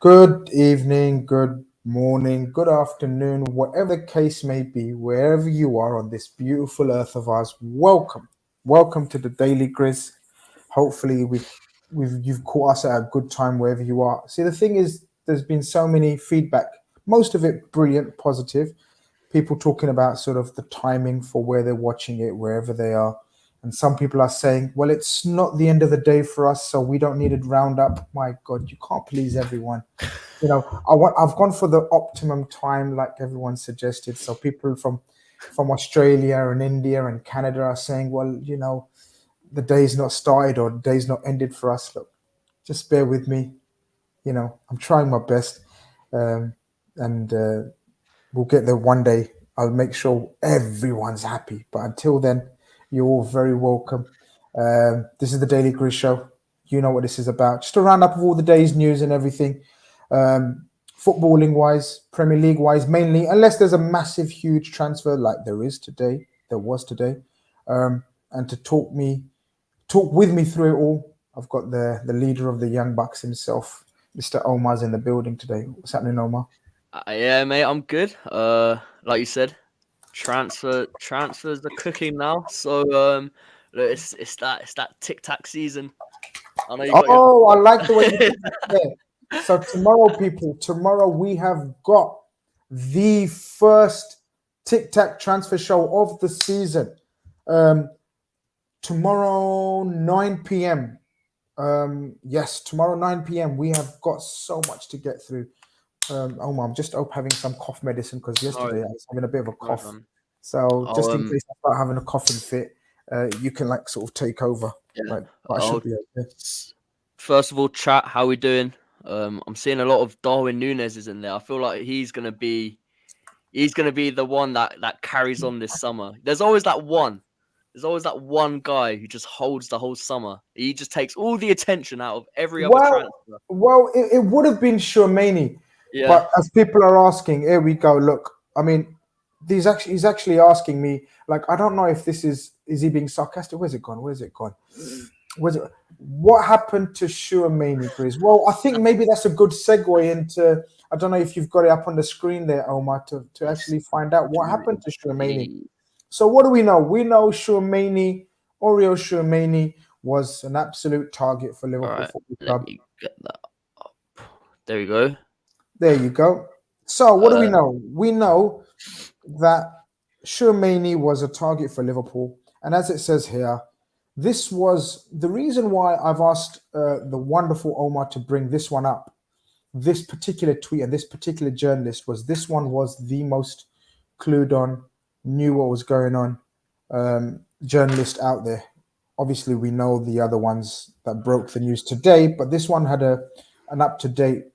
Good evening, good morning, good afternoon, whatever the case may be, wherever you are on this beautiful earth of ours. Welcome, welcome to the Daily Grizz. Hopefully, you've caught us at a good time wherever you are. See, the thing is, there's been so many feedback, most of it brilliant, positive. People talking about sort of the timing for where they're watching it, wherever they are. And some people are saying, well, it's not the end of the day for us, so we don't need it round up. My God, you can't please everyone. I've gone for the optimum time, like everyone suggested. So people from Australia and India and Canada are saying, well, the day's not started or the day's not ended for us. Look, just bear with me. I'm trying my best, and we'll get there one day. I'll make sure everyone's happy. But until then, you're all very welcome. This is the Daily Grizz Show. You know what this is about. Just a roundup of all the day's news and everything. Footballing wise, Premier League wise, mainly, unless there's a massive, huge transfer like there was today. And to talk with me through it all, I've got the leader of the Young Bucks himself, Mr. Omar's in the building today. What's happening, Omar? Yeah, mate, I'm good. Like you said, transfers are cooking now. So look, it's that tic tac season. I know you got your. Oh, I like the way you put that there. So tomorrow we have got the first Tic Tac transfer show of the season. Tomorrow 9 p.m. Yes, tomorrow 9 p.m. We have got so much to get through. Omar, I'm just having some cough medicine because yesterday I was having a bit of a cough. So just in case I start having a coughing fit, you can like sort of take over. Yeah. But I should be okay. First of all, chat, how we doing? I'm seeing a lot of Darwin Núñez is in there. I feel like he's gonna be the one that carries on this summer. There's always that one. There's always that one guy who just holds the whole summer. He just takes all the attention out of every other transfer. Well, it would have been Tchouaméni. Yeah. But as people are asking, here we go. Look, I mean, he's actually asking me, like, I don't know if this is he being sarcastic? Where's it gone? What happened to Tchouaméni, Grizz? Well, I think maybe that's a good segue into, I don't know if you've got it up on the screen there, Omar, to actually find out what happened to Tchouaméni. So what do we know? We know Aurélien Tchouaméni was an absolute target for Liverpool Football Club. Let me get that up. There we go. There you go. So what do we know? We know that Tchouaméni was a target for Liverpool. And as it says here, this was the reason why I've asked the wonderful Omar to bring this one up. This particular tweet and this particular journalist this one was the most clued on, knew what was going on journalist out there. Obviously, we know the other ones that broke the news today, but this one had an up-to-date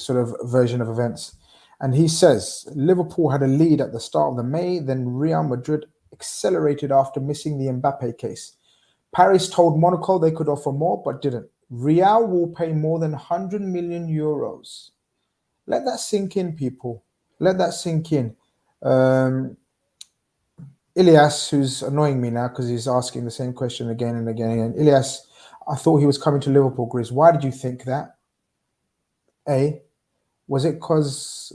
sort of version of events. And he says Liverpool had a lead at the start of the May, then Real Madrid accelerated after missing the Mbappé case. Paris told Monaco they could offer more, but didn't. Real will pay more than 100 million euros. Let that sink in, people. Let that sink in. Ilias, who's annoying me now because he's asking the same question again and again and again. Ilias, I thought he was coming to Liverpool, Grizz. Why did you think that? A, was it because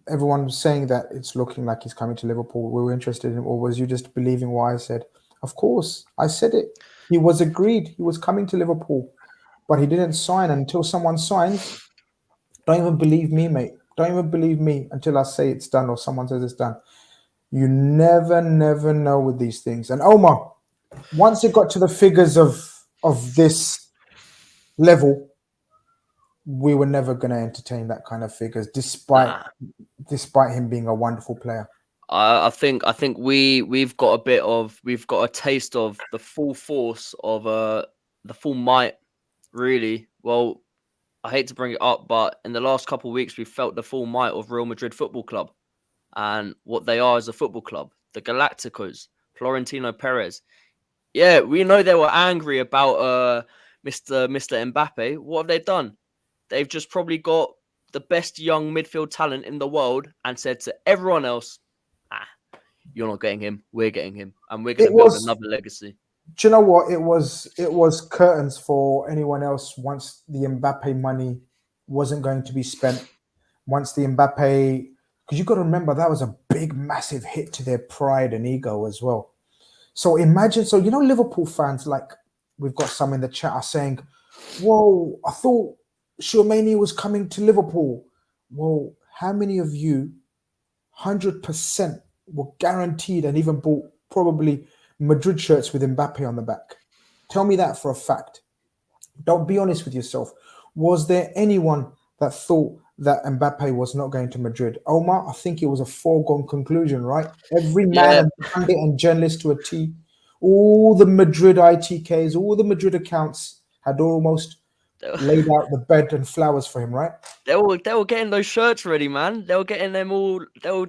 everyone was saying that it's looking like he's coming to Liverpool, we were interested in him, or was you just believing what I said? Of course, I said it. He was agreed. He was coming to Liverpool, but he didn't sign until someone signs. Don't even believe me, mate. Don't even believe me until I say it's done or someone says it's done. You never know with these things. And Omar, once it got to the figures of this level, we were never going to entertain that kind of figures, despite him being a wonderful player. I think we've got a taste of the full force of the full might, really. Well, I hate to bring it up, but in the last couple of weeks, we've felt the full might of Real Madrid Football Club and what they are as a football club. The Galacticos, Florentino Perez. Yeah, we know they were angry about Mr. Mbappé. What have they done? They've just probably got the best young midfield talent in the world and said to everyone else, you're not getting him, we're getting him. And we're going to build another legacy. Do you know what? It was curtains for anyone else once the Mbappe money wasn't going to be spent. Once the Mbappe, because you got to remember that was a big, massive hit to their pride and ego as well. So imagine, so Liverpool fans, like we've got some in the chat are saying, "Whoa, I thought Tchouaméni was coming to Liverpool." Well, how many of you 100% were guaranteed and even bought probably Madrid shirts with Mbappe on the back? Tell me that for a fact. Don't be honest with yourself. Was there anyone that thought that Mbappe was not going to Madrid? Omar, I think it was a foregone conclusion, right? Every man Yeah, and pundit and journalist to a T, all the Madrid ITKs, all the Madrid accounts had almost laid out the bed and flowers for him, right? they were getting those shirts ready, man. They were getting them all. They were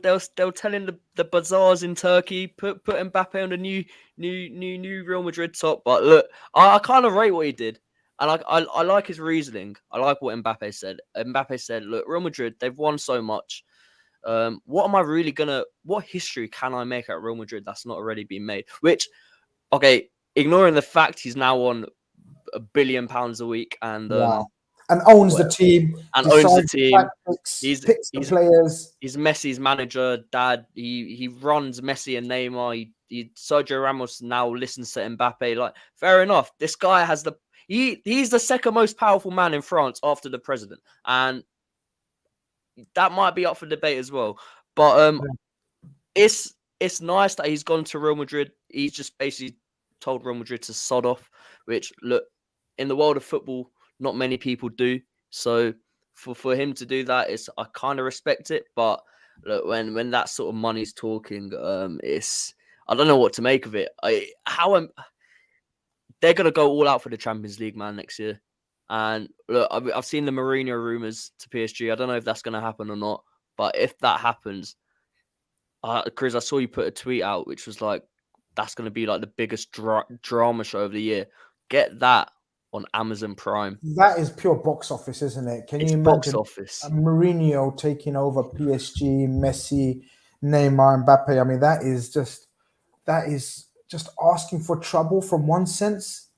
telling the bazaars in Turkey put Mbappe on the new Real Madrid top. But look, I kind of rate what he did, and I like his reasoning. I like what Mbappe said. Mbappe said, "Look, Real Madrid, they've won so much. What am I really gonna? What history can I make at Real Madrid that's not already been made?" Which, okay, ignoring the fact he's now on £1 billion a week and Wow. And owns the whatever, team, and owns the decides team. tactics, He's picks the he's players. he's Messi's manager, dad. He runs Messi and Neymar. Sergio Ramos now listens to Mbappe. Like, fair enough. This guy has he's the second most powerful man in France after the president, and that might be up for debate as well. But it's nice that he's gone to Real Madrid. He's just basically told Real Madrid to sod off, which, look, in the world of football, not many people do. So for him to do that, I kind of respect it. But look, when that sort of money's talking, I don't know what to make of it. They're gonna go all out for the Champions League, man, next year. And look, I've seen the Mourinho rumors to PSG. I don't know if that's gonna happen or not. But if that happens, Chris, I saw you put a tweet out which was like, that's going to be like the biggest drama show of the year. Get that on Amazon Prime. That is pure box office, isn't it? Can It's you box imagine office. Mourinho taking over PSG, Messi, Neymar, Mbappe? I mean, that is just asking for trouble from one sense,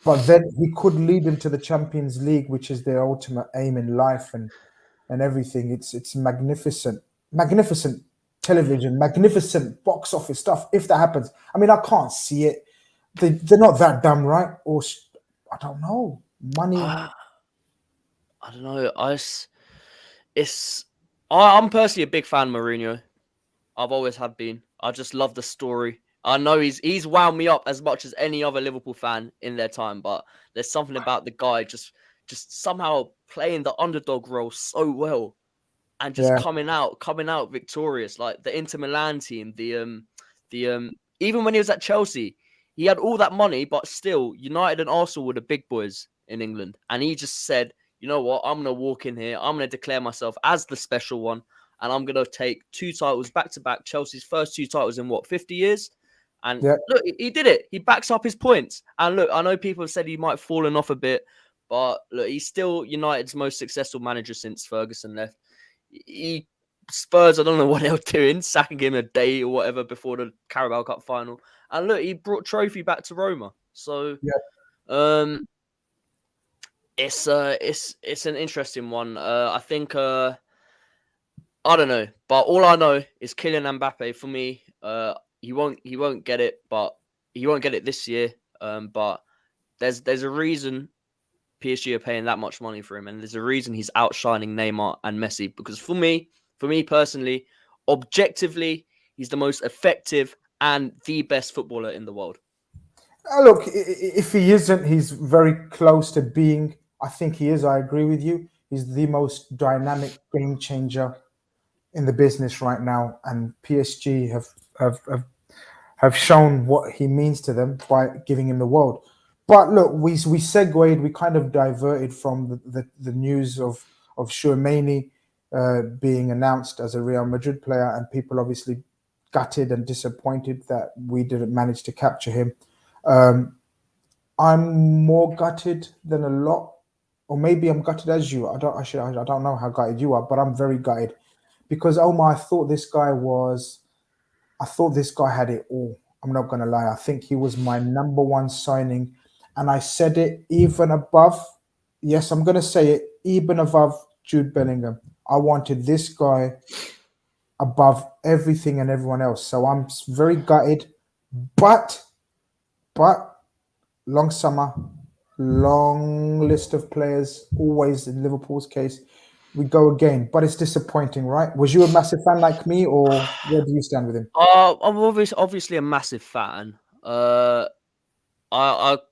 but then he could lead them to the Champions League, which is their ultimate aim in life and everything. It's magnificent, magnificent television, magnificent box office stuff. If that happens, I mean, I can't see it. They're not that dumb, right? Or I don't know. Money. I don't know. I'm personally a big fan of Mourinho. I've always have been. I just love the story. I know he's wound me up as much as any other Liverpool fan in their time, but there's something about the guy just somehow playing the underdog role so well and just Yeah, coming out victorious. Like the Inter Milan team, even when he was at Chelsea, he had all that money, but still United and Arsenal were the big boys in England, and he just said, "You know what? I'm gonna walk in here. I'm gonna declare myself as the special one, and I'm gonna take 2 titles back to back. Chelsea's first 2 titles in 50 years." And yeah. look, he did it. He backs up his points. And look, I know people have said he might have fallen off a bit, but look, he's still United's most successful manager since Ferguson left. Spurs, I don't know what they were doing, sacking him a day or whatever before the Carabao Cup final. And look, he brought trophy back to Roma. So, it's an interesting one. I think I don't know, but all I know is Kylian Mbappe. For me, he won't get it, but he won't get it this year. But there's a reason PSG are paying that much money for him, and there's a reason he's outshining Neymar and Messi. Because for me personally, objectively, he's the most effective and the best footballer in the world. Look, if he isn't, he's very close to being. I think he is. I agree with you. He's the most dynamic game changer in the business right now, and PSG have shown what he means to them by giving him the world. But look, we segued, we kind of diverted from the news of Tchouaméni being announced as a Real Madrid player, and people obviously gutted and disappointed that we didn't manage to capture him. I'm more gutted than a lot, or maybe I'm gutted as you. I don't know how gutted you are, but I'm very gutted because Omar, I thought this guy had it all. I'm not going to lie. I think he was my number one signing. And I said it even above, yes, I'm going to say it, even above Jude Bellingham. I wanted this guy above everything and everyone else. So I'm very gutted. But long summer, long list of players, always in Liverpool's case, we go again. But it's disappointing, right? Was you a massive fan like me, or where do you stand with him? I'm obviously a massive fan. I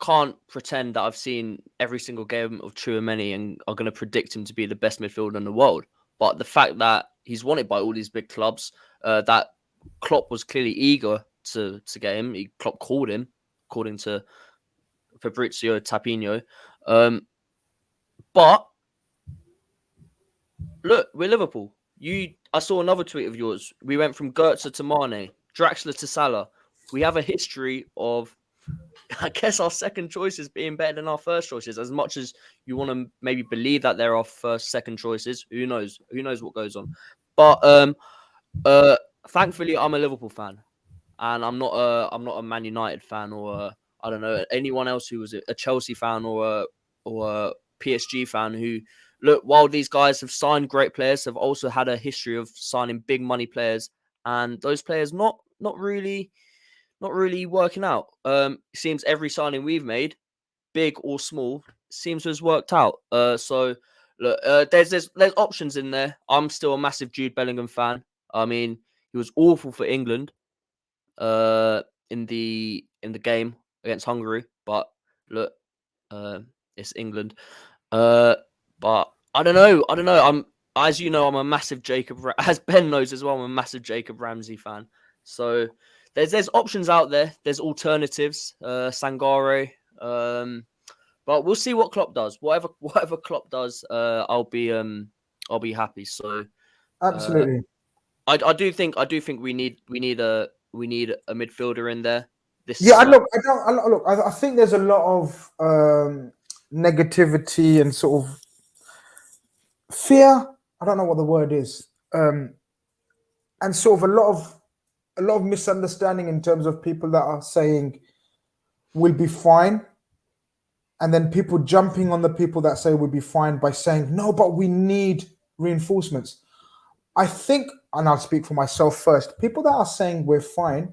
can't pretend that I've seen every single game of Tchouaméni and are going to predict him to be the best midfielder in the world. But the fact that he's wanted by all these big clubs, that Klopp was clearly eager to get him. Klopp called him, according to Fabrizio Tapino. But look, we're Liverpool. I saw another tweet of yours. We went from Goetze to Mane, Draxler to Salah. We have a history of, I guess, our second choices being better than our first choices. As much as you want to maybe believe that they're our second choices, who knows? Who knows what goes on? But thankfully, I'm a Liverpool fan, and I'm not a Man United fan or I don't know, anyone else who was a Chelsea fan or a PSG fan who. Look, while these guys have signed great players, have also had a history of signing big money players, and those players not really working out. It seems every signing we've made, big or small, seems to have worked out. So look, there's options in there. I'm still a massive Jude Bellingham fan. I mean, he was awful for England, in the game against Hungary, but look, it's England. But I don't know. As you know, I'm a massive as Ben knows as well, I'm a massive Jacob Ramsay fan. So there's options out there. There's alternatives. Sangare. But we'll see what Klopp does. Whatever Klopp does, I'll be happy. So Absolutely. I do think we need a midfielder in there. I think there's a lot of negativity and sort of fear. I don't know what the word is, and sort of a lot of misunderstanding in terms of people that are saying we'll be fine, and then people jumping on the people that say we'll be fine by saying no, but we need reinforcements. I think, and I'll speak for myself first, people that are saying we're fine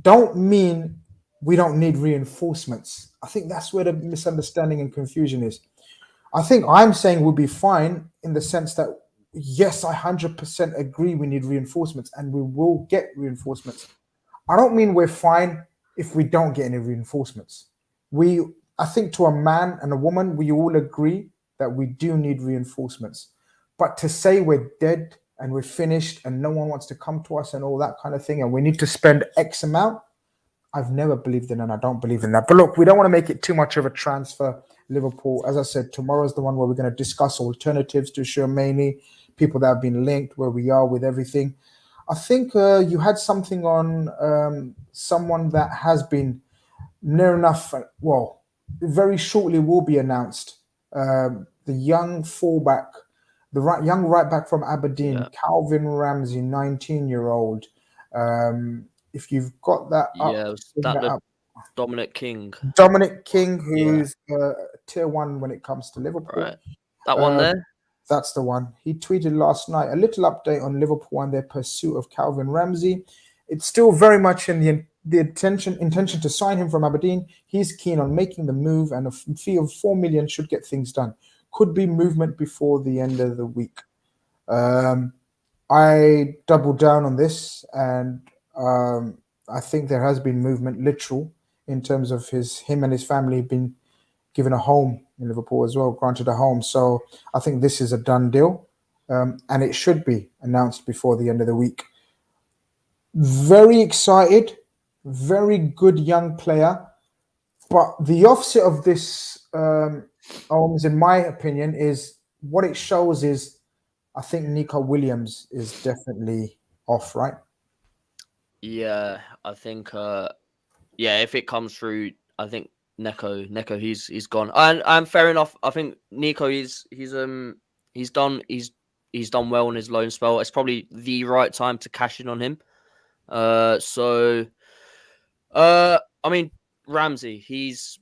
don't mean we don't need reinforcements. I think that's where the misunderstanding and confusion is. I think I'm saying we'll be fine in the sense that, yes, I 100% agree we need reinforcements and we will get reinforcements. I don't mean we're fine if we don't get any reinforcements. I think to a man and a woman, we all agree that we do need reinforcements. But to say we're dead and we're finished and no one wants to come to us and all that kind of thing, and we need to spend X amount, I've never believed in, and I don't believe in that. But look, we don't want to make it too much of a transfer. Liverpool, as I said, tomorrow's the one where we're going to discuss alternatives to Tchouaméni, people that have been linked, where we are with everything. I think you had something on someone that has been near enough, well, very shortly will be announced. The young fullback, young right back from Aberdeen, Calvin Ramsay, 19-year-old. If you've got that up, Dominic King. Dominic King, who's tier 1 when it comes to Liverpool. Right. That one there? That's the one. He tweeted last night a little update on Liverpool and their pursuit of Calvin Ramsay. It's still very much in the intention to sign him from Aberdeen. He's keen on making the move, and a fee of 4 million should get things done. Could be movement before the end of the week. I doubled down on this, and I think there has been movement, literal, in terms of him and his family been given a home in Liverpool as well, granted a home. So I think this is a done deal, and it should be announced before the end of the week. Very excited, very good young player. But the offset of this, in my opinion, is what it shows is I think Nico Williams is definitely off, right? Yeah, I think if it comes through, I think Neko he's gone. And fair enough. I think Nico he's done well on his loan spell. It's probably the right time to cash in on him. So I mean, Ramsay, he's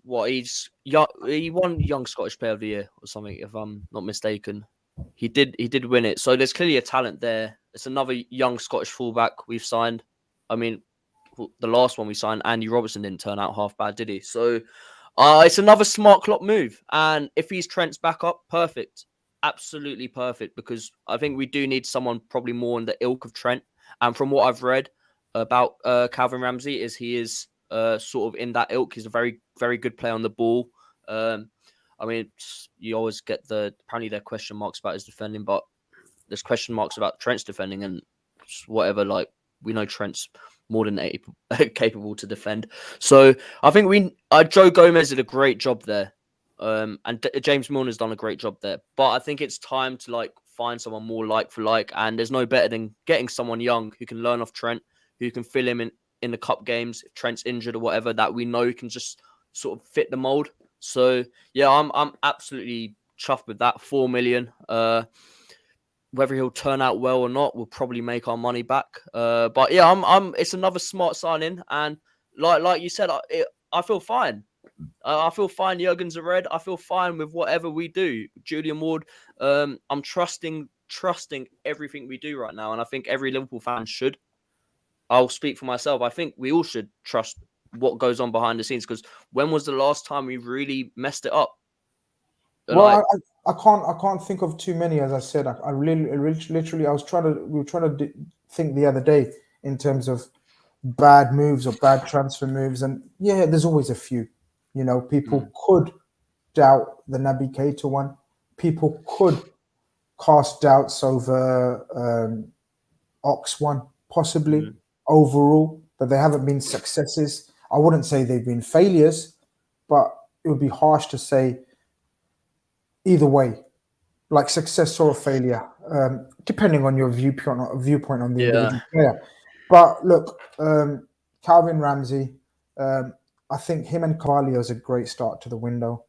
young. He won Young Scottish Player of the Year or something, if I'm not mistaken. He did win it. So there's clearly a talent there. It's another young Scottish fullback we've signed. I mean, the last one we signed, Andy Robertson, didn't turn out half bad, did he? So it's another smart Klopp move. And if he's Trent's backup, perfect. Absolutely perfect. Because I think we do need someone probably more in the ilk of Trent. And from what I've read about Calvin Ramsay, he is sort of in that ilk. He's a very, very good player on the ball. I mean, you always get apparently there are question marks about his defending, but there's question marks about Trent's defending and whatever. Like, we know Trent's more than capable to defend. So I think Joe Gomez did a great job there. And James Milner's done a great job there. But I think it's time to find someone more like for like. And there's no better than getting someone young who can learn off Trent, who can fill him in the cup games if Trent's injured or whatever, that we know can just sort of fit the mold. So yeah, I'm absolutely chuffed with that. 4 million. Whether he'll turn out well or not, we'll probably make our money back. But yeah, it's another smart signing, and like you said, I feel fine. I feel fine. Jurgen's a red. I feel fine with whatever we do. Julian Ward. I'm trusting everything we do right now, and I think every Liverpool fan should. I'll speak for myself. I think we all should trust what goes on behind the scenes, because when was the last time we really messed it up? Well, I can't think of too many. As I said, I really literally we were trying to think the other day in terms of bad moves or bad transfer moves, and yeah, there's always a few. People could doubt the Naby Keita one. People could cast doubts over Ox one, possibly overall, but they haven't been successes. I wouldn't say they've been failures, but it would be harsh to say either way, like success or a failure, depending on your viewpoint on the individual player. But look, Calvin Ramsay, I think him and Kall is a great start to the window.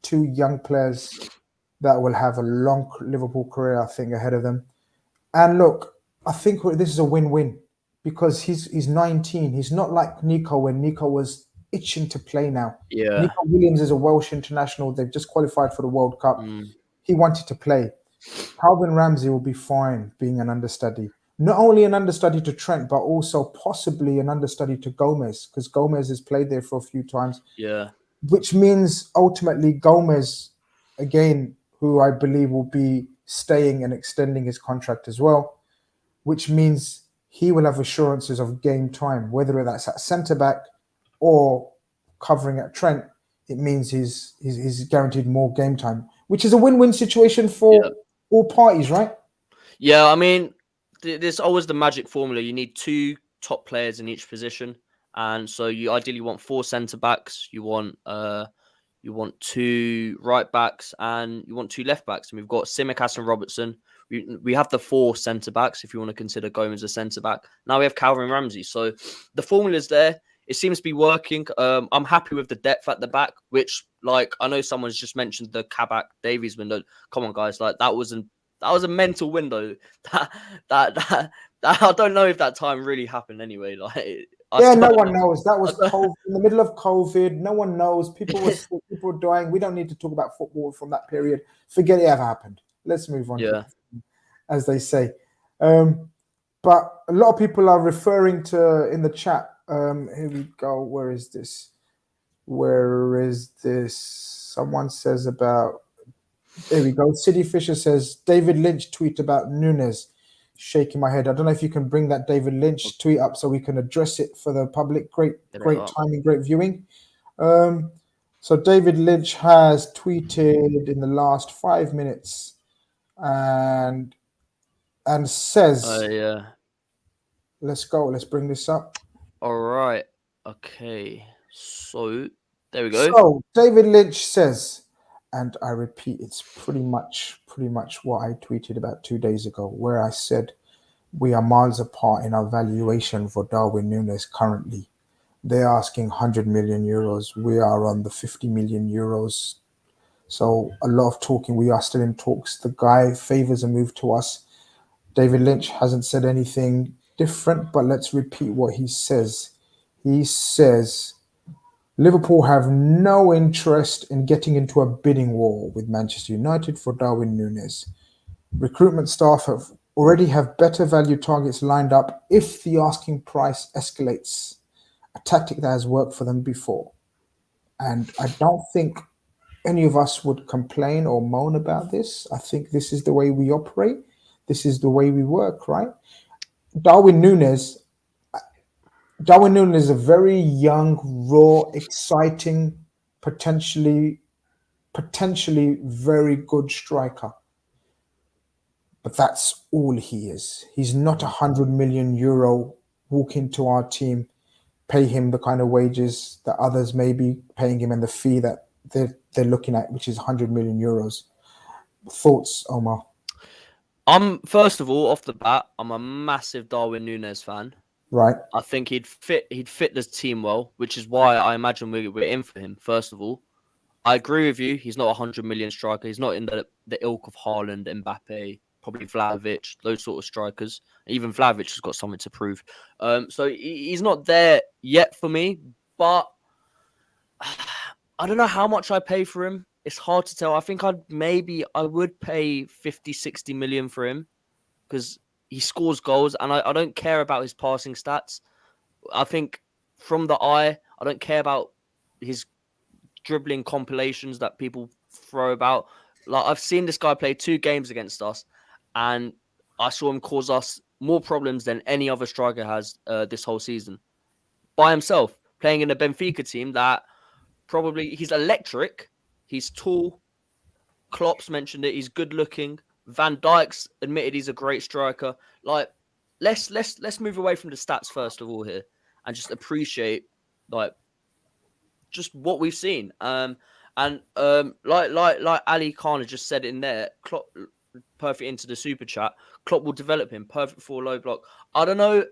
Two young players that will have a long Liverpool career, I think, ahead of them. And look, I think this is a win-win because he's 19. He's not like Nico when Nico was itching to play now. Yeah. Nico Williams is a Welsh international. They've just qualified for the World Cup. He wanted to play. Calvin Ramsay will be fine being an understudy. Not only an understudy to Trent, but also possibly an understudy to Gomez, because Gomez has played there for a few times. Yeah. Which means ultimately Gomez, again, who I believe will be staying and extending his contract as well, which means he will have assurances of game time, whether that's at centre-back or covering at Trent. It means he's guaranteed more game time, which is a win-win situation for all parties, right? Yeah, I mean, there's always the magic formula. You need two top players in each position, and so you ideally want 4 centre backs. You want 2 right backs, and you want 2 left backs. And we've got Tsimikas and Robertson. We have the 4 centre backs if you want to consider Gomez a centre back. Now we have Calvin Ramsay. So the formula's there. It seems to be working. I'm happy with the depth at the back, which, like, I know someone's just mentioned the Kabak Davies window. Come on, guys, like that was a mental window. That I don't know if that time really happened anyway. Like, no one knows. That was COVID, in the middle of COVID. No one knows. People were sick, people were dying. We don't need to talk about football from that period. Forget it ever happened. Let's move on. Yeah, as they say. But a lot of people are referring to in the chat. Here we go. Where is this? Someone says about. There we go. City Fisher says David Lynch tweet about Núñez. Shaking my head. I don't know if you can bring that David Lynch tweet up so we can address it for the public. Great timing, great viewing. So David Lynch has tweeted in the last 5 minutes and says, let's go. Let's bring this up. All right. Okay. So there we go. So David Lynch says, and I repeat, it's pretty much what I tweeted about 2 days ago, where I said we are miles apart in our valuation for Darwin Núñez currently. They're asking 100 million euros. We are on the 50 million euros. So a lot of talking. We are still in talks. The guy favors a move to us. David Lynch hasn't said anything different, but let's repeat what he says. He says Liverpool have no interest in getting into a bidding war with Manchester United for Darwin Núñez. Recruitment staff already have better value targets lined up if the asking price escalates, a tactic that has worked for them before. And I don't think any of us would complain or moan about this. I think this is the way we operate. This is the way we work, right? Darwin Núñez is a very young, raw, exciting, potentially very good striker. But that's all he is. He's not €100 million walk into our team, pay him the kind of wages that others may be paying him and the fee that they're looking at, which is €100 million. Thoughts, Omar? First of all, off the bat, I'm a massive Darwin Núñez fan. Right. I think he'd fit the team well, which is why I imagine we're in for him. First of all, I agree with you. He's not a 100 million striker. He's not in the ilk of Haaland, Mbappé, probably Vlahovic, those sort of strikers. Even Vlahovic has got something to prove. So he's not there yet for me. But I don't know how much I pay for him. It's hard to tell. I think I would pay 50, 60 million for him because he scores goals and I don't care about his passing stats. I think from the eye, I don't care about his dribbling compilations that people throw about. Like, I've seen this guy play 2 games against us and I saw him cause us more problems than any other striker has this whole season. By himself, playing in a Benfica team that probably he's electric. He's tall. Klopp's mentioned it. He's good looking. Van Dijk's admitted he's a great striker. Like, let's move away from the stats first of all here and just appreciate like just what we've seen. Like Ali Khan has just said in there, Klopp perfect into the super chat. Klopp will develop him perfect for low block. I don't know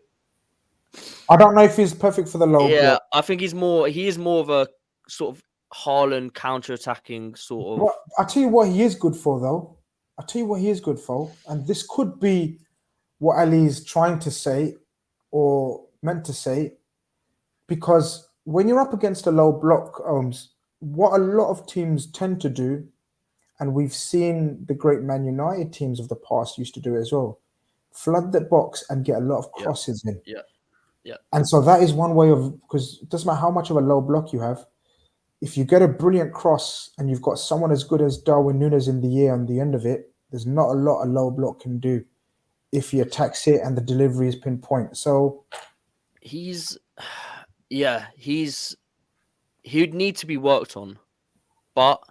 if he's perfect for the low block. I think he is more of a sort of Haaland counter-attacking sort of. Well, I'll tell you what he is good for, though. And this could be what Ali is trying to say or meant to say, because when you're up against a low block, what a lot of teams tend to do, and we've seen the great Man United teams of the past used to do it as well, flood the box and get a lot of crosses in. Yeah. And so that is one way of, because it doesn't matter how much of a low block you have, if you get a brilliant cross and you've got someone as good as Darwin Núñez in the air on the end of it, there's not a lot a low block can do if he attacks it and the delivery is pinpoint. So he'd need to be worked on. But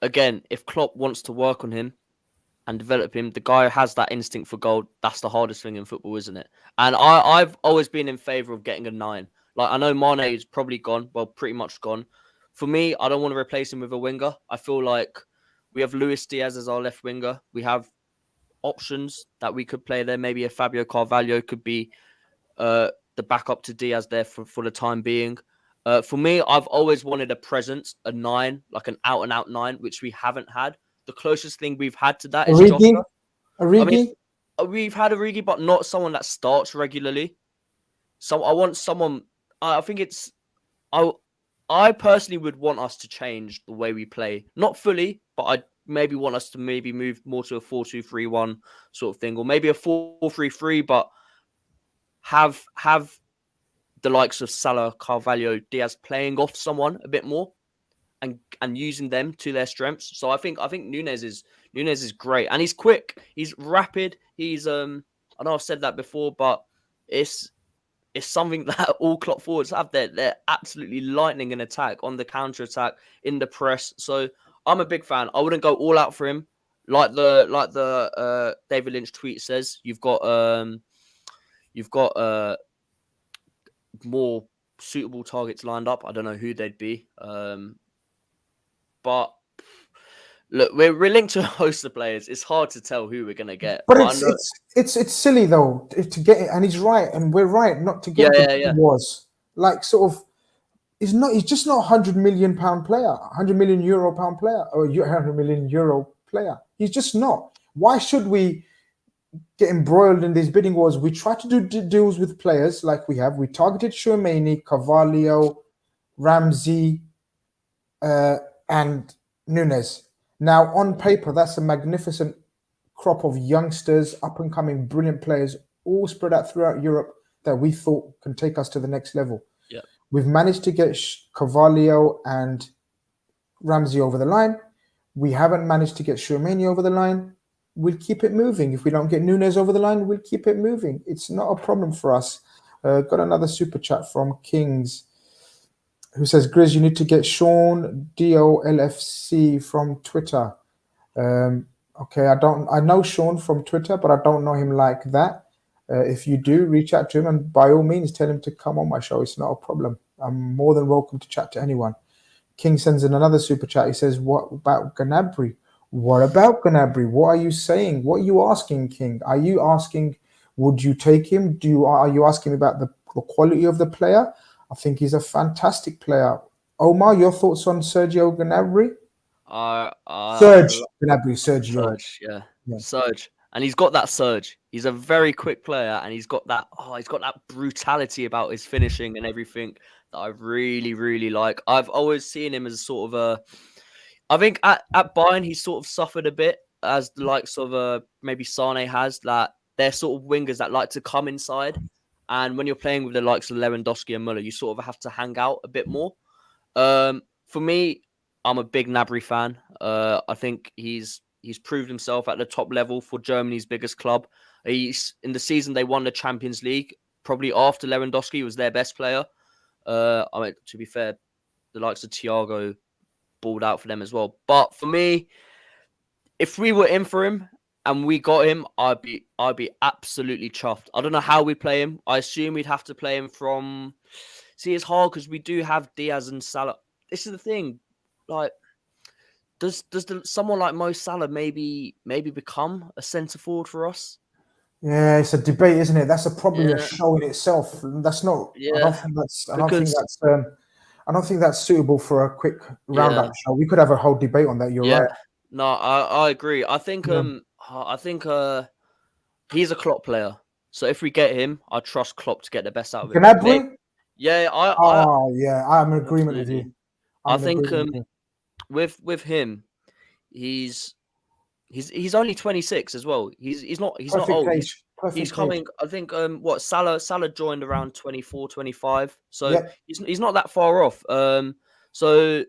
again, if Klopp wants to work on him and develop him, the guy has that instinct for goal. That's the hardest thing in football, isn't it? And I've always been in favour of getting a 9. Like, I know Mane is probably gone, well, pretty much gone. For me, I don't want to replace him with a winger. I feel like we have Luis Diaz as our left winger. We have options that we could play there. Maybe a Fabio Carvalho could be the backup to Diaz there for the time being. For me, I've always wanted a presence, a 9, like an out-and-out 9, which we haven't had. The closest thing we've had to that is Jota. Origi? I mean, we've had Origi, but not someone that starts regularly. So I want someone... I think it's... I personally would want us to change the way we play. Not fully, but I maybe want us to maybe move more to a 4-2-3-1 sort of thing. Or maybe a 4-3-3, but have the likes of Salah, Carvalho, Diaz playing off someone a bit more and using them to their strengths. So I think Núñez is great. And he's quick. He's rapid. He's I know I've said that before, but it's something that all Klopp forwards have. They're absolutely lightning in attack, on the counter-attack, in the press. So I'm a big fan. I wouldn't go all out for him. Like the David Lynch tweet says, you've got more suitable targets lined up. I don't know who they'd be. But look, we're linked to a host of players. It's hard to tell who we're going to get. But it's silly, though, to get it. And he's right. And we're right not to get yeah. Was. Like, sort of, he's just not a £100 million player, €100 million player, or €100 million player. He's just not. Why should we get embroiled in these bidding wars. We try to do deals with players like we have. We targeted Tchouaméni, Carvalho, Ramsay, and Núñez. Now, on paper, that's a magnificent crop of youngsters, up-and-coming, brilliant players, all spread out throughout Europe that we thought can take us to the next level. Yeah. We've managed to get Carvalho and Ramsay over the line. We haven't managed to get Tchouaméni over the line. We'll keep it moving. If we don't get Núñez over the line, we'll keep it moving. It's not a problem for us. Got another super chat from Kings, who says, Grizz, you need to get Sean DOLFC from Twitter. Okay, I know Sean from Twitter, but I don't know him like that. If you do, reach out to him and by all means tell him to come on my show. It's not a problem. I'm more than welcome to chat to anyone. King sends in another super chat. He says, what about Gnabry? What about Gnabry? What are you saying? What are you asking, King? Are you asking, would you take him? Are you asking about the quality of the player? I think he's a fantastic player. Omar, your thoughts on Sergio Gnabry? Serge, yeah. Serge. And he's got that surge. He's a very quick player, and he's got that brutality about his finishing and everything that I really, really like. I've always seen him as sort of I think at Bayern he's sort of suffered a bit, as the likes of maybe Sane has, that they're sort of wingers that like to come inside. And when you're playing with the likes of Lewandowski and Müller, you sort of have to hang out a bit more. For me, I'm a big Gnabry fan. I think he's proved himself at the top level for Germany's biggest club. In the season they won the Champions League, probably after Lewandowski was their best player. I mean, to be fair, the likes of Thiago balled out for them as well. But for me, if we were in for him and we got him, I'd be absolutely chuffed. I don't know how we play him. I assume we'd have to play him from. See, it's hard because we do have Diaz and Salah. This is the thing, like. Does someone like Mo Salah maybe become a centre forward for us? Yeah, it's a debate, isn't it? That's probably a show in itself. That's not. Yeah. I don't think that's suitable for a quick roundup show. We could have a whole debate on that. You're right. No, I agree. I think he's a Klopp player. So if we get him, I trust Klopp to get the best out of him. Gnabry? Yeah, I'm in agreement with you. I think with him, he's only 26 as well. He's not old. He's coming. I think Salah joined around 24, 25. So he's not that far off. So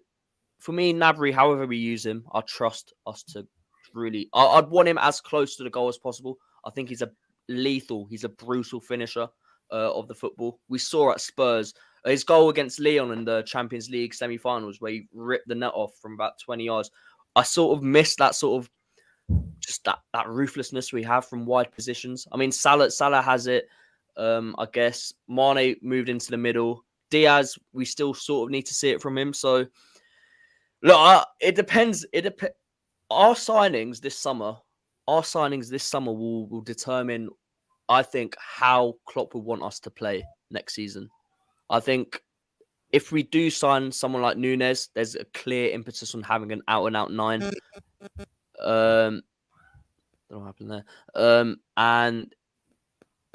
for me, Gnabry, however we use him, I trust us to really. I'd want him as close to the goal as possible. I think he's a brutal finisher of the football. We saw at Spurs. His goal against Lyon in the Champions League semi-finals, where he ripped the net off from about 20 yards. I sort of missed that sort of just that ruthlessness we have from wide positions. I mean, Salah has it. I guess Mane moved into the middle. Diaz, we still sort of need to see it from him. So look, it depends. Our signings this summer will determine, I think, how Klopp will want us to play next season. I think if we do sign someone like Núñez, there's a clear impetus on having an out-and-out 9. Don't know what happened there. And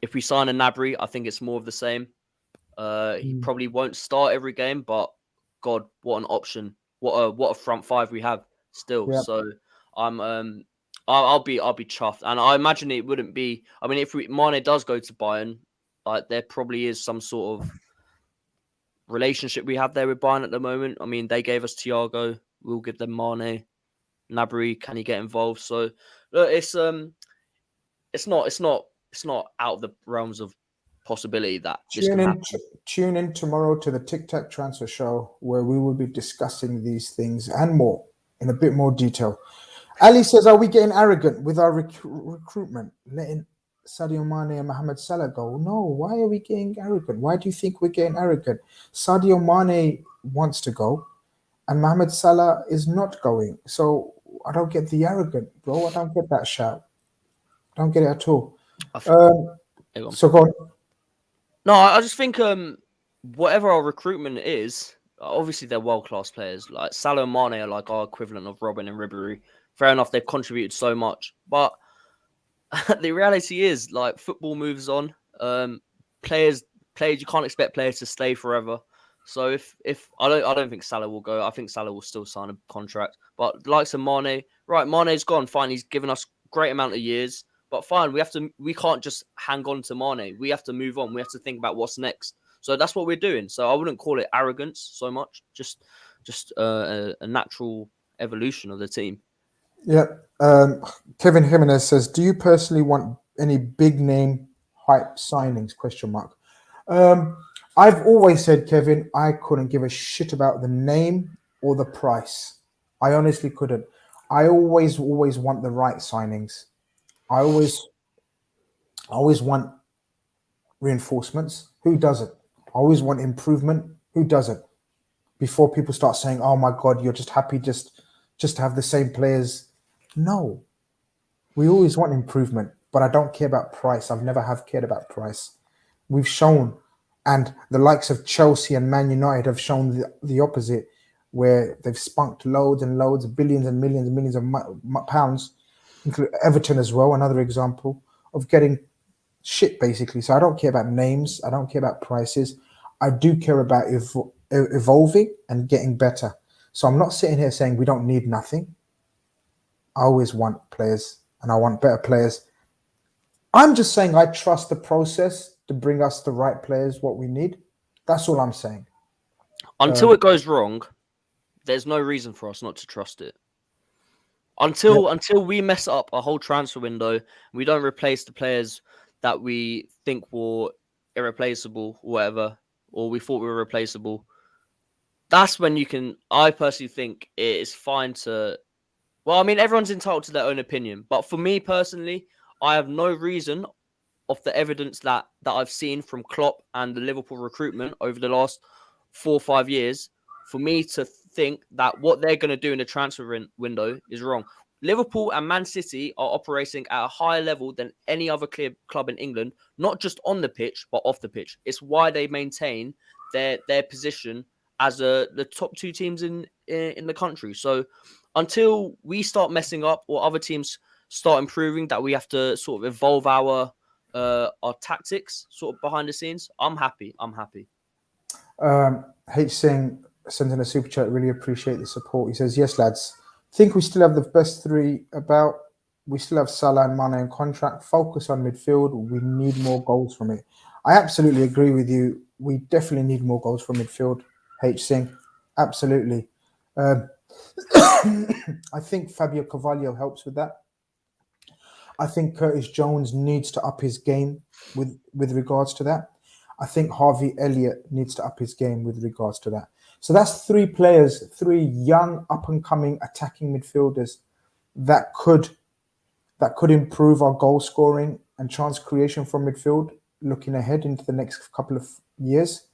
if we sign a Gnabry, I think it's more of the same. He probably won't start every game, but God, what an option! What a front five we have still. Yeah. So I'll be chuffed, and I imagine it wouldn't be. I mean, if Mane does go to Bayern, like there probably is some sort of relationship we have there with Bayern at the moment. I mean, they gave us Thiago, we'll give them Mane. Gnabry, can he get involved? So look, it's not out of the realms of possibility that this can happen. Tune in tomorrow to the Tic Tac Transfer Show, where we will be discussing these things and more in a bit more detail. Ali says, are we getting arrogant with our recruitment, letting Sadio Mane and Mohamed Salah go? No, why are we getting arrogant? Why do you think we're getting arrogant? Sadio Mane wants to go and Mohamed Salah is not going. So I don't get the arrogant, bro. I don't get that shout. I don't get it at all. So go on. No, I just think whatever our recruitment is, obviously they're world-class players. Like Salah and Mane are like our equivalent of Robin and Ribéry. Fair enough, they've contributed so much. But the reality is, like, football moves on. Players, you can't expect players to stay forever. So if I don't think Salah will go. I think Salah will still sign a contract. But the likes of Mane, right? Mane's gone. Fine, he's given us great amount of years. But fine, we can't just hang on to Mane. We have to move on. We have to think about what's next. So that's what we're doing. So I wouldn't call it arrogance so much. Just a natural evolution of the team. Yeah. Kevin Jimenez says, "Do you personally want any big name hype signings?" Question mark. I've always said, Kevin, I couldn't give a shit about the name or the price. I honestly couldn't. I always want the right signings. I always want reinforcements. Who doesn't? I always want improvement. Who doesn't? Before people start saying, "Oh my God, you're just happy just to have the same players." No, we always want improvement, but I don't care about price. I've never have cared about price. We've shown, and the likes of Chelsea and Man United have shown the opposite, where they've spunked loads and loads, billions and millions of pounds, including Everton as well, another example of getting shit, basically. So I don't care about names. I don't care about prices. I do care about evolving and getting better. So I'm not sitting here saying we don't need nothing. I always want players, and I want better players. I'm just saying I trust the process to bring us the right players, what we need. That's all I'm saying. Until it goes wrong, there's no reason for us not to trust it. Until we mess up a whole transfer window, we don't replace the players that we think were irreplaceable, or whatever, or we thought we were replaceable. That's when you can. I personally think it is fine to. Well, I mean, everyone's entitled to their own opinion, but for me personally, I have no reason of the evidence that I've seen from Klopp and the Liverpool recruitment over the last 4 or 5 years for me to think that what they're going to do in the transfer window is wrong. Liverpool and Man City are operating at a higher level than any other club in England, not just on the pitch, but off the pitch. It's why they maintain their position as the top 2 teams in the country. So until we start messing up or other teams start improving, that we have to sort of evolve our tactics sort of behind the scenes, I'm happy. H Singh sent in a super chat. Really appreciate the support. He says, "Yes, lads. Think we still have the best 3 about. We still have Salah and Mane in contract. Focus on midfield. We need more goals from it." I absolutely agree with you. We definitely need more goals from midfield. H Singh, absolutely. I think Fabio Carvalho helps with that. I think Curtis Jones needs to up his game with regards to that. I think Harvey Elliott needs to up his game with regards to that. So that's 3 players, 3 young, up-and-coming attacking midfielders that could improve our goal scoring and chance creation from midfield looking ahead into the next couple of years.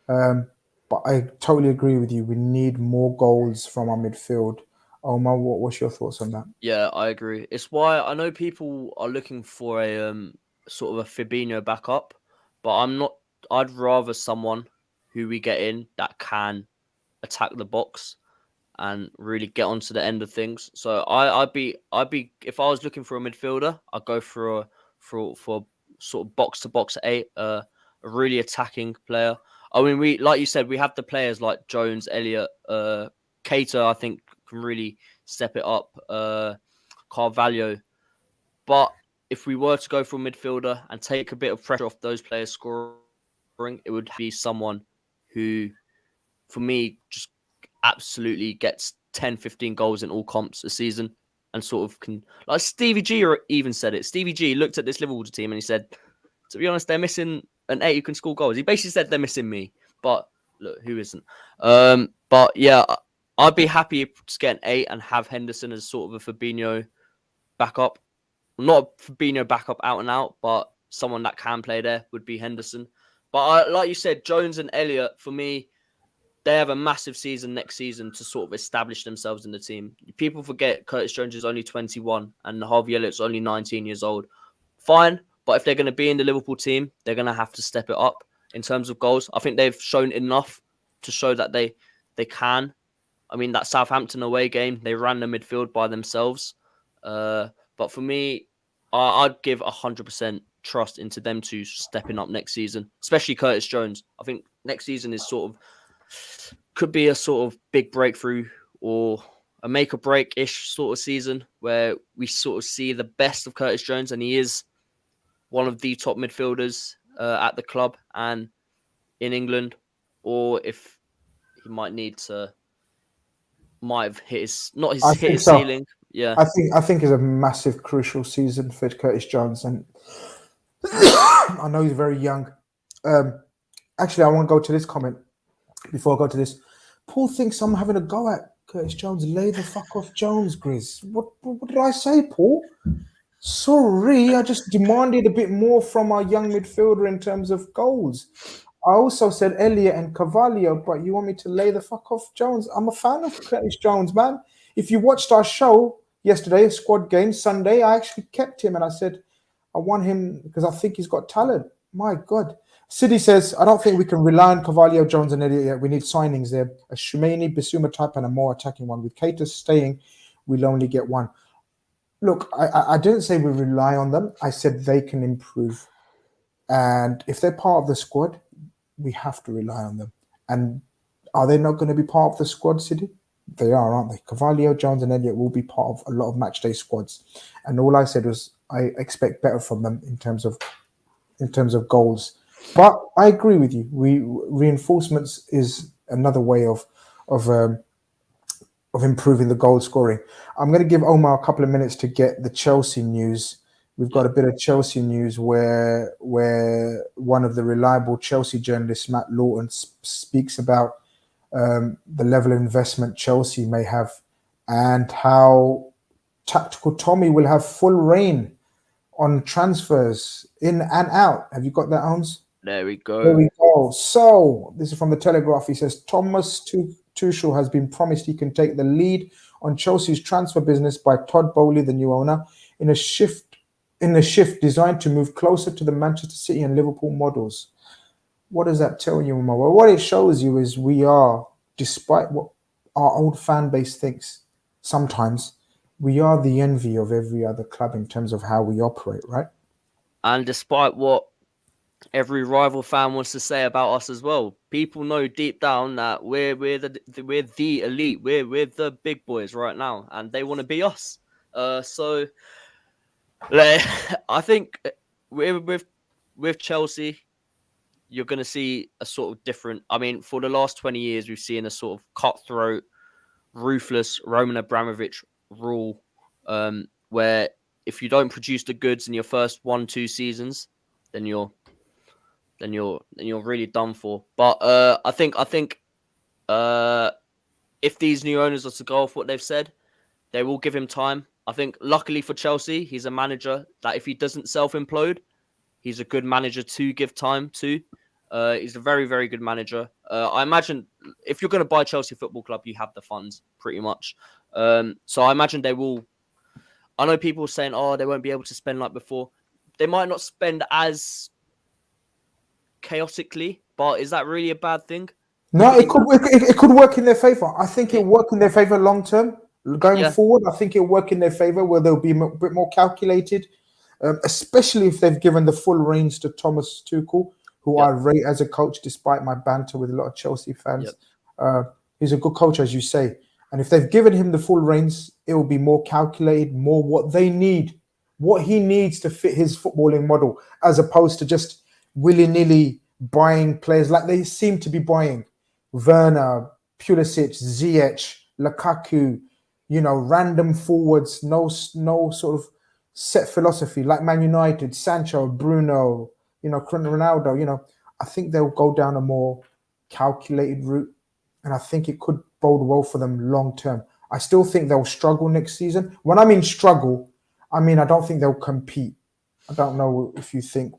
But I totally agree with you. We need more goals from our midfield. Omar, what's your thoughts on that? Yeah, I agree. It's why I know people are looking for a sort of a Fabinho backup, but I'm not. I'd rather someone who we get in that can attack the box and really get onto the end of things. So I'd be if I was looking for a midfielder, I'd go for sort of box to box 8, a really attacking player. I mean, we, like you said, we have the players like Jones, Elliott, Keita, I think can really step it up, Carvalho. But if we were to go for a midfielder and take a bit of pressure off those players scoring, it would be someone who, for me, just absolutely gets 10, 15 goals in all comps a season and sort of can, like Stevie G even said it. Stevie G looked at this Liverpool team and he said, to be honest, they're missing an 8 who can score goals. He basically said they're missing me, but look, who isn't? But yeah, I'd be happy to get an 8 and have Henderson as sort of a Fabinho backup. Not a Fabinho backup out and out, but someone that can play there would be Henderson. But like you said, Jones and Elliott, for me, they have a massive season next season to sort of establish themselves in the team. People forget Curtis Jones is only 21 and Harvey Elliott's only 19 years old. Fine, but if they're going to be in the Liverpool team, they're going to have to step it up in terms of goals. I think they've shown enough to show that they can. I mean, that Southampton away game, they ran the midfield by themselves. But for me, I'd give 100% trust into them two stepping up next season, especially Curtis Jones. I think next season is could be a sort of big breakthrough or a make or break ish sort of season where we sort of see the best of Curtis Jones, and he is one of the top midfielders at the club and in England, or if he might have hit his hit his ceiling. Yeah, I think it's a massive, crucial season for Curtis Jones, and I know he's very young. Actually, I want to go to this comment before I go to this. Paul thinks I'm having a go at Curtis Jones. Lay the fuck off, Jones, Grizz. What did I say, Paul? Sorry, I just demanded a bit more from our young midfielder in terms of goals. I also said Elliott and Carvalho, but you want me to lay the fuck off Jones? I'm a fan of Curtis Jones, man. If you watched our show yesterday, squad game, Sunday, I actually kept him and I said, I want him because I think he's got talent. My God. City says, I don't think we can rely on Carvalho, Jones, and Elliott yet. We need signings there. A Tchouaméni, Bissouma type, and a more attacking one. With Keita staying, we'll only get one. Look, I didn't say we rely on them. I said they can improve. And if they're part of the squad, we have to rely on them. And are they not going to be part of the squad, City? They are, aren't they? Carvalho, Jones, and Elliott will be part of a lot of matchday squads. And all I said was I expect better from them in terms of goals. But I agree with you. Reinforcements is another way of improving the goal scoring. I'm going to give Omar a couple of minutes to get the Chelsea news. We've got a bit of Chelsea news where one of the reliable Chelsea journalists, Matt Lawton, speaks about the level of investment Chelsea may have and how Tactical Tommy will have full reign on transfers in and out. Have you got that, Holmes? There we go. There we go. So this is from the Telegraph. He says Thomas Tuchel has been promised he can take the lead on Chelsea's transfer business by Todd Bowley, the new owner, in a shift designed to move closer to the Manchester City and Liverpool models. What does that tell you, Omar? Well, what it shows you is we are, despite what our old fan base thinks, sometimes we are the envy of every other club in terms of how we operate, right? And despite what every rival fan wants to say about us as well, people know deep down that we're the elite, we're the big boys right now, and they want to be us. So I think with Chelsea, you're going to see a sort of different. I mean, for the last 20 years, we've seen a sort of cutthroat, ruthless Roman Abramovich rule, where if you don't produce the goods in your first 1-2 seasons, then you're really done for. But I think if these new owners are to go off what they've said, they will give him time. I think luckily for Chelsea, he's a manager that if he doesn't self-implode, he's a good manager to give time to. He's a very, very good manager. I imagine if you're going to buy Chelsea Football Club, you have the funds pretty much. So I imagine they will. I know people saying, oh, they won't be able to spend like before. They might not spend as chaotically, but is that really a bad thing? No, it could work in their favor. I think it'll work in their favor long term. Going forward, I think it'll work in their favor where they'll be a bit more calculated, especially if they've given the full reins to Thomas Tuchel, who I rate as a coach despite my banter with a lot of Chelsea fans. He's a good coach, as you say. And if they've given him the full reins, it will be more calculated, more what they need, what he needs to fit his footballing model, as opposed to just willy-nilly buying players like they seem to be buying. Werner, Pulisic, Ziyech, Lukaku, random forwards, no sort of set philosophy like Man United, Sancho, Bruno, Ronaldo. I think they'll go down a more calculated route, and I think it could bode well for them long term. I still think they'll struggle next season. When I mean struggle, I mean I don't think they'll compete. I don't know if you think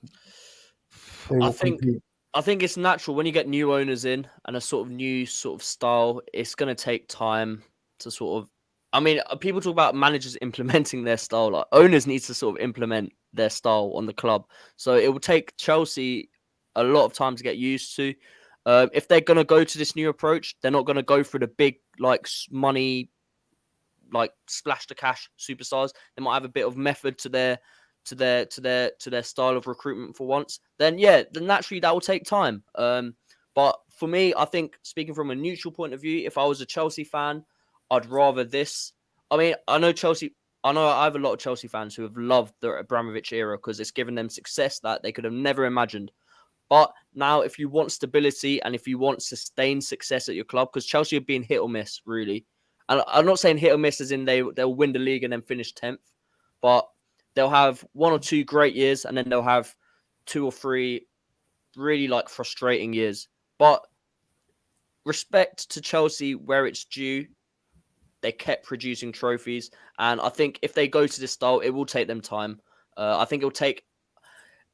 they will compete. I think it's natural when you get new owners in and a sort of new sort of style. It's going to take time to sort of. I mean, people talk about managers implementing their style. Like owners need to sort of implement their style on the club. So it will take Chelsea a lot of time to get used to. If they're going to go to this new approach, they're not going to go for the big money, splash the cash superstars. They might have a bit of method to to their style of recruitment for once, then naturally that will take time. But for me, I think, speaking from a neutral point of view, if I was a Chelsea fan, I'd rather this. I mean, I know I have a lot of Chelsea fans who have loved the Abramovich era because it's given them success that they could have never imagined. But now, if you want stability and if you want sustained success at your club, because Chelsea have been hit or miss, really. And I'm not saying hit or miss as in they'll win the league and then finish 10th, but they'll have 1 or 2 great years and then they'll have 2 or 3 really like frustrating years. But respect to Chelsea where it's due. They kept producing trophies. And I think if they go to this style, it will take them time. I think it will take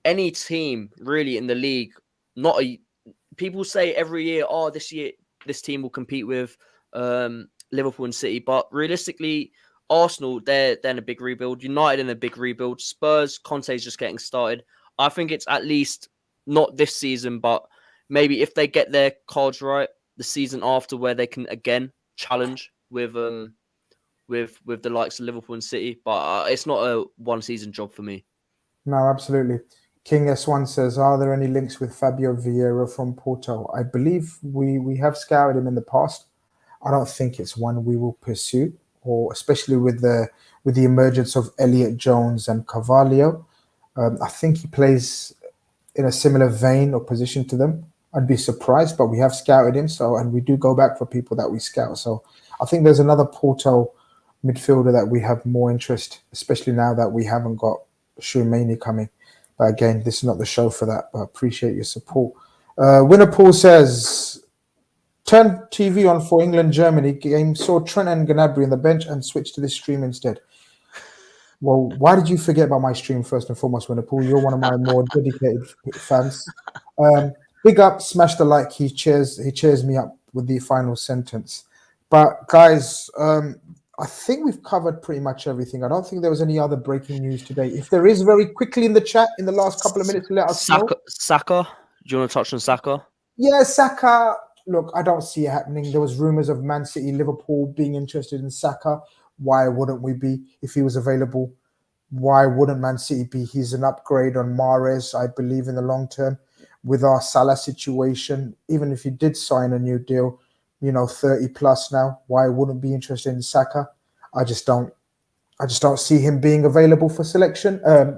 any team really in the league. People say every year, this year this team will compete with Liverpool and City. But realistically, Arsenal, they're in a big rebuild. United in a big rebuild. Spurs, Conte's just getting started. I think it's at least not this season, but maybe if they get their cards right, the season after, where they can again challenge with the likes of Liverpool and City. But it's not a one-season job for me. No, absolutely. King S1 says, are there any links with Fabio Vieira from Porto? I believe we have scouted him in the past. I don't think it's one we will pursue, or especially with the emergence of Elliot Jones and Carvalho. I think he plays in a similar vein or position to them. I'd be surprised, but we have scouted him. And we do go back for people that we scout. So I think there's another Porto midfielder that we have more interest, especially now that we haven't got Tchouaméni coming. But again, this is not the show for that, but I appreciate your support. Winnerpool says, turn TV on for England-Germany game, saw Trent and Gnabry on the bench and switched to this stream instead. Well, why did you forget about my stream first and foremost, Winnerpool? You're one of my more dedicated fans. Big up, smash the like. He cheers me up with the final sentence. But guys, I think we've covered pretty much everything. I don't think there was any other breaking news today. If there is, very quickly in the chat in the last couple of minutes, let us know. Saka? Do you want to touch on Saka? Yeah, Saka. Look, I don't see it happening. There was rumours of Man City, Liverpool being interested in Saka. Why wouldn't we be if he was available? Why wouldn't Man City be? He's an upgrade on Mahrez, I believe, in the long term. With our Salah situation, even if he did sign a new deal, 30 plus now, why wouldn't be interested in Saka? I just don't see him being available for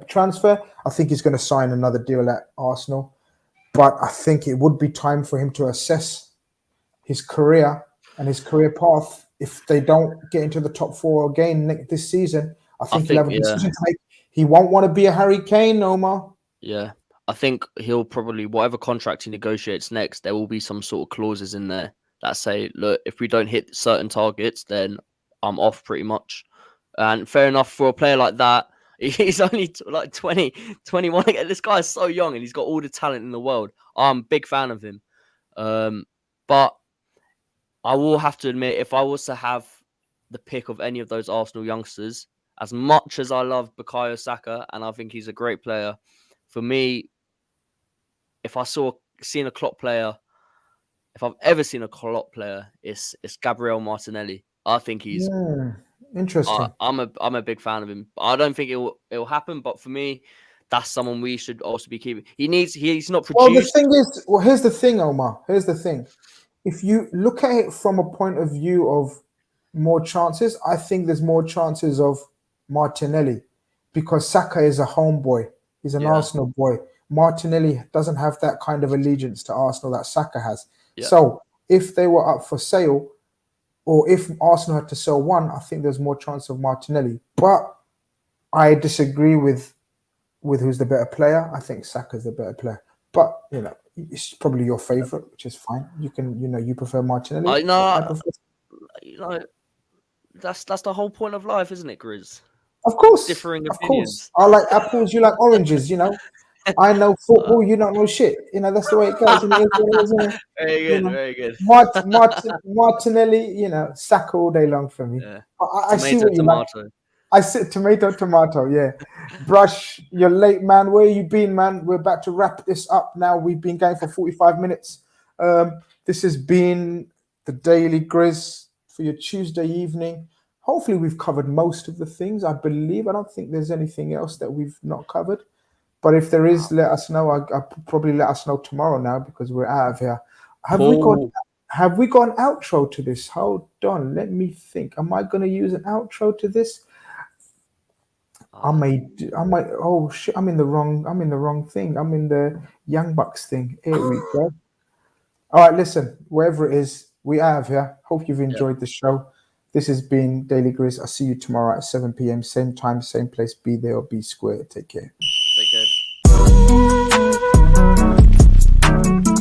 transfer. I think he's going to sign another deal at Arsenal, but I think it would be time for him to assess his career and his career path. If they don't get into the top 4 again this season, I think he'll have a decision to make. He won't want to be a Harry Kane, Omar. Yeah. I think he'll probably, whatever contract he negotiates next, there will be some sort of clauses in there that say, look, if we don't hit certain targets, then I'm off pretty much. And fair enough for a player like that. He's only like 20, 21. This guy is so young and he's got all the talent in the world. I'm a big fan of him. But I will have to admit, if I was to have the pick of any of those Arsenal youngsters, as much as I love Bukayo Saka, and I think he's a great player, for me, if I've ever seen a Klopp player, it's Gabriel Martinelli. I think he's interesting. I'm a big fan of him. I don't think it'll happen, but for me, that's someone we should also be keeping. He's not produced. Here's the thing, Omar. Here's the thing. If you look at it from a point of view of more chances, I think there's more chances of Martinelli because Saka is a homeboy. He's an Arsenal boy. Martinelli doesn't have that kind of allegiance to Arsenal that Saka has. Yeah. So if they were up for sale, or if Arsenal had to sell one, I think there's more chance of Martinelli. But I disagree with who's the better player. I think Saka's the better player. But it's probably your favorite, which is fine. You can, you prefer Martinelli. That's the whole point of life, isn't it, Grizz? Of course, differing opinions. I like apples, you like oranges. I know football, you don't know shit. That's the way it goes. Very good. Martinelli, Saka all day long for me. Yeah. I see what you tomato. Like. I see tomato. Yeah. Brush, you're late, man. Where you been, man? We're about to wrap this up now. We've been going for 45 minutes. This has been the Daily Grizz for your Tuesday evening. hopefully we've covered most of the things. I believe. I don't think there's anything else that we've not covered. But if there is, let us know. I'll probably let us know tomorrow now because we're out of here. Have we got an outro to this? Hold on, let me think. Am I going to use an outro to this? I might. Oh shit! I'm in the wrong thing. I'm in the Young Bucks thing. Here we go. All right, listen. Wherever it is, we out of here. Hope you've enjoyed the show. This has been Daily Grizz. I'll see you tomorrow at 7 p.m. Same time, same place. Be there or be square. Take care. Take care.